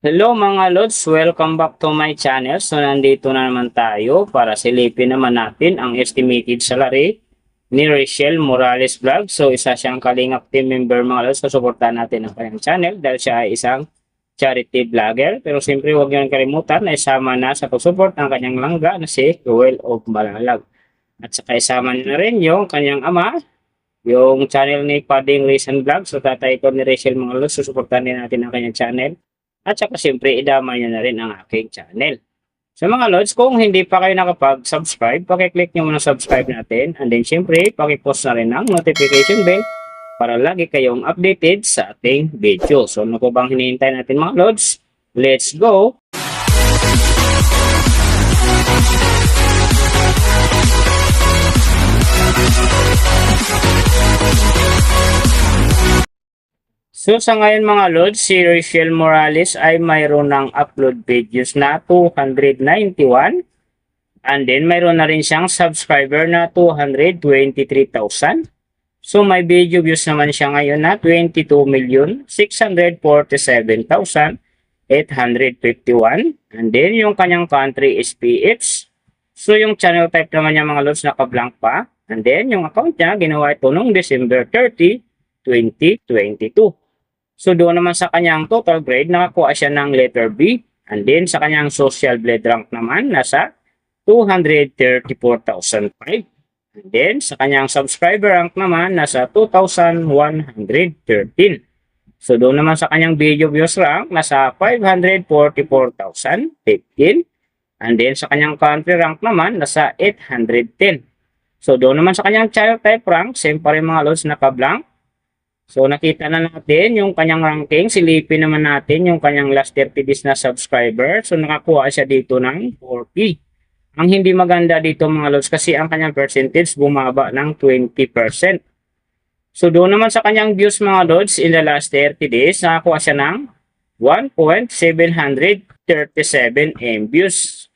Hello mga Lods, welcome back to my channel. So nandito na naman tayo para silipin naman natin ang estimated salary ni Rachel Morales Vlog. So isa siyang Kalingap team member mga Lods. So suportahan natin ang kanyang channel dahil siya ay isang charity vlogger. Pero siyempre huwag niyo kalimutan na isama na sa pag-support ang kanyang langga na si Ruel of Malalag. At saka isama na rin yung kanyang ama, yung channel ni Pading Recent Vlog. So tatay ko ni Rachel mga Lods. So suportahan din natin ang kanyang channel. At saka siyempre, idama nyo na rin ang aking channel. So mga Lods, kung hindi pa kayo nakapag-subscribe, pakiclick nyo muna subscribe natin. And then siyempre, pakipost na rin ang notification bell para lagi kayong updated sa ating video. So ano po bang hinihintay natin mga Lods? Let's go! So sa ngayon mga Lods, si Rachel Morales ay mayroon ng upload videos na 291. And then mayroon na rin siyang subscriber na 223,000. So may video views naman siya ngayon na 22,647,851. And then yung kanyang country is PH. So yung channel type naman niya mga Lods naka-blank pa. And then yung account niya ginawa ito noong December 30, 2022. So doon naman sa kanyang total grade, nakakuha siya ng letter B. And then sa kanyang social blade rank naman, nasa 234,005. And then sa kanyang subscriber rank naman, nasa 2,113. So doon naman sa kanyang video views rank, nasa 544,015. And then sa kanyang country rank naman, nasa 810. So doon naman sa kanyang child type rank, same pa rin mga Lods, naka-blank. So nakita na natin yung kanyang ranking. Silipin naman natin yung kanyang last 30 days na subscriber. So nakakuha siya dito ng 4P. Ang hindi maganda dito mga Lods kasi ang kanyang percentage bumaba ng 20%. So doon naman sa kanyang views mga Lods in the last 30 days, nakakuha siya ng 1.737 M views.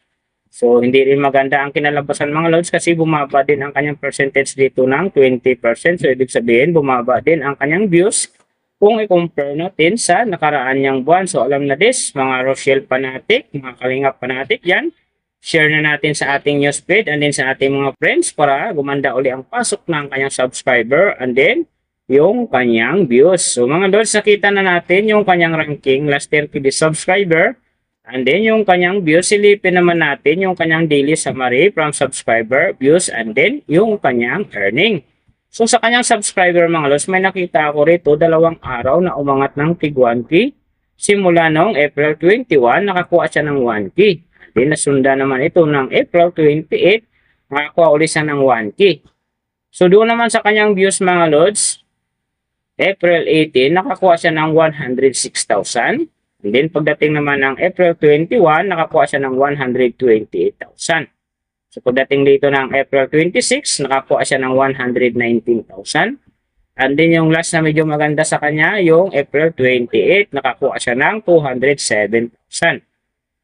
So, hindi rin maganda ang kinalabasan mga Lods kasi bumaba din ang kanyang percentage dito ng 20%. So, ibig sabihin, bumaba din ang kanyang views kung i-compare natin sa nakaraan niyang buwan. So, alam na this, mga Rochelle fanatic, mga Kalingap fanatic yan. Share na natin sa ating newsfeed and then sa ating mga friends para gumanda uli ang pasok ng kanyang subscriber and then yung kanyang views. So, mga Lods, nakita na natin yung kanyang ranking, last 30 days subscriber. And then yung kanyang views, silipin naman natin yung kanyang daily summary from subscriber, views, and then yung kanyang earning. So sa kanyang subscriber mga Lods, may nakita ako rito 2 araw na umangat ng tig 1K. Simula noong April 21, nakakuha siya ng 1K. And then nasunda naman ito ng April 28, nakakuha ulit siya ng 1K. So doon naman sa kanyang views mga Lods, April 18, nakakuha siya ng 106,000. And then pagdating naman ng April 21, nakakuha siya ng 128,000. So pagdating dito ng April 26, nakakuha siya ng 119,000. And then yung last na medyo maganda sa kanya, yung April 28, nakakuha siya ng 207,000.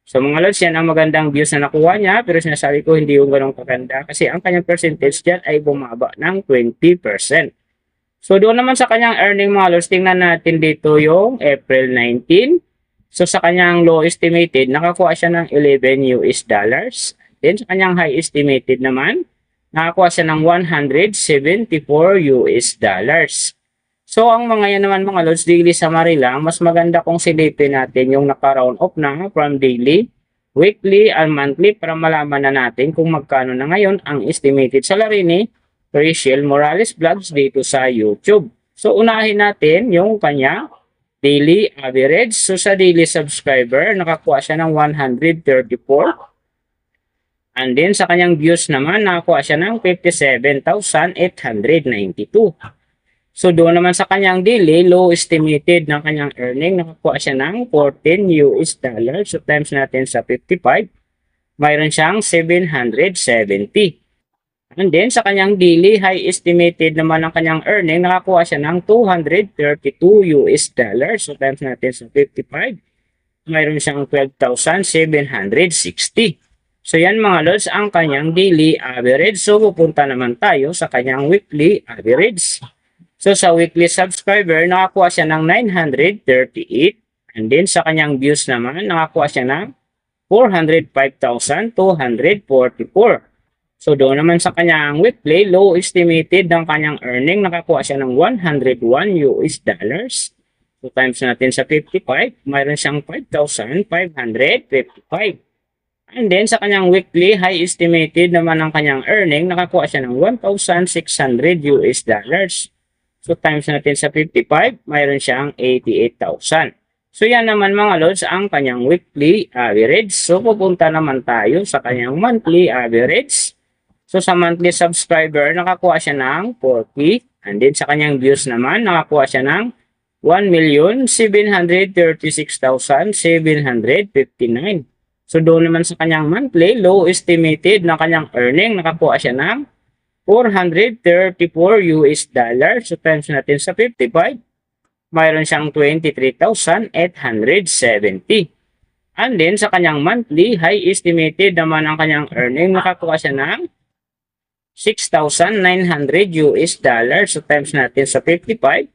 So mga Lods, yan ang magandang views na nakuha niya, pero sinasabi ko hindi yung ganong kaganda kasi ang kanyang percentage dyan ay bumaba ng 20%. So doon naman sa kanyang earning mga Lods, tingnan natin dito yung April 19. So sa kanyang low estimated, nakakuha siya ng 11 US dollars. Then sa kanyang high estimated naman, nakakuha siya ng 174 US dollars. So ang mga yan naman mga Lods, daily summary lang, mas maganda kung silipin natin yung naka-round off na from daily, weekly, and monthly para malaman na natin kung magkano na ngayon ang estimated salary ni Rachel Morales Vlogs dito sa YouTube. So unahin natin yung kanya daily average. So sa daily subscriber, nakakuha siya ng 134. And then sa kanyang views naman, nakakuha siya ng 57,892. So doon naman sa kanyang daily, low estimated ng kanyang earning, nakakuha siya ng 14 US dollars. So times natin sa 55, mayroon siyang 770. And then sa kanyang daily high estimated naman ang kanyang earning, nakakuha siya ng 232 US dollars. So times natin sa 55, mayroon siyang 12,760. So yan mga Lods ang kanyang daily average. So pupunta naman tayo sa kanyang weekly average. So sa weekly subscriber, nakakuha siya ng 938. And then sa kanyang views naman, nakakuha siya ng 405,244. So doon naman sa kanyang weekly, low estimated ng kanyang earning, nakakuha siya ng $101. So times natin sa 55, mayroon siyang 5,555. And then sa kanyang weekly, high estimated naman ng kanyang earning, nakakuha siya ng $1,600. So times natin sa 55, mayroon siyang 88,000. So yan naman mga lods ang kanyang weekly average. So pupunta naman tayo sa kanyang monthly average. So sa monthly subscriber, nakakuha siya ng 40. And then sa kanyang views naman, nakakuha siya ng 1,736,759. So doon naman sa kanyang monthly, low estimated na kanyang earning, nakakuha siya ng $434. So times natin sa 55, mayroon siyang 23,870. And then sa kanyang monthly, high estimated naman ang kanyang earning, nakakuha siya ng $6,900. So times natin sa 55,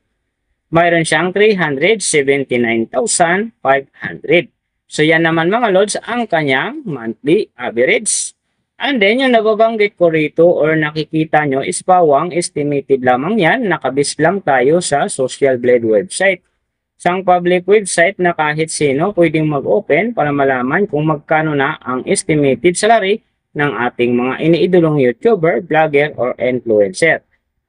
mayroon siyang 379,500. So yan naman mga lods ang kanyang monthly average. And then yung nababanggit ko rito or nakikita nyo is pawang estimated lamang yan. Nakabis lang tayo sa Social Blade website. Isang public website na kahit sino pwedeng mag-open para malaman kung magkano na ang estimated salary ng ating mga iniidolong YouTuber, vlogger, or influencer.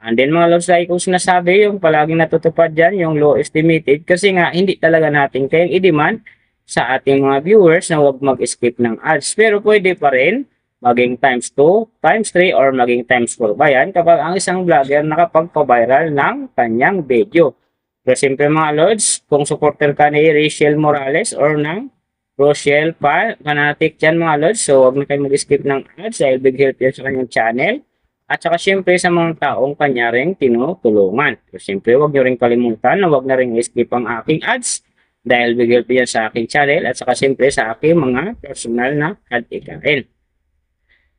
And then mga lods, like kung sinasabi, yung palaging natutupad dyan, yung low estimated, kasi nga hindi talaga natin kayang i-demand sa ating mga viewers na huwag mag-skip ng ads. Pero pwede pa rin maging times 2, times 3, or maging times 4 ba yan kapag ang isang vlogger nakapagpa-viral ng kanyang video. Pero siyempre mga lods, kung supporter ka ni Rachel Morales or ng Rochelle fanatic dyan mga lods, so huwag na kayo mag-skip ng ads dahil big help yan sa kanyang channel. At saka siyempre sa mga taong kanya rin tinutulungan. So siyempre huwag nyo rin kalimutan na huwag na rin skip ang aking ads dahil big help yan sa aking channel at saka siyempre sa aking mga personal na ad ikain.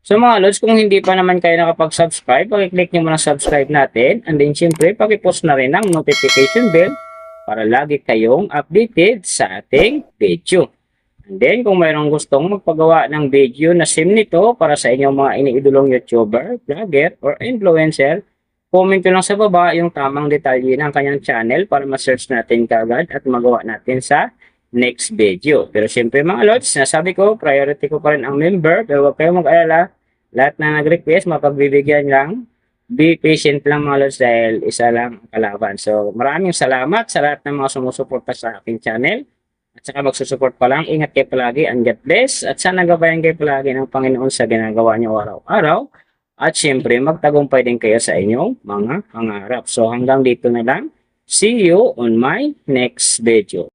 So mga lods, kung hindi pa naman kayo nakapag-subscribe, pakiclick nyo muna subscribe natin. And then syempre, pakipost na rin ang notification bell para lagi kayong updated sa ating video. And then kung mayroong gustong magpagawa ng video na sim nito para sa inyong mga iniidolong YouTuber, vlogger, or influencer, comment nyo lang sa baba yung tamang detalye ng kanyang channel para ma-search natin kagad at magawa natin sa next video. Pero syempre mga lods, nasabi ko, priority ko pa rin ang member. Pero huwag kayong mag-alala, lahat na nag-request, mapagbibigyan lang. Be patient lang mga lods dahil isa lang ang kalaban. So maraming salamat sa lahat ng mga sumusuporta sa aking channel. At saka magsusupport pa lang. Ingat kayo palagi and God bless. At sana gabayan kayo palagi ng Panginoon sa ginagawa niyo araw-araw. At syempre magtagumpay din kayo sa inyong mga pangarap. So hanggang dito na lang. See you on my next video.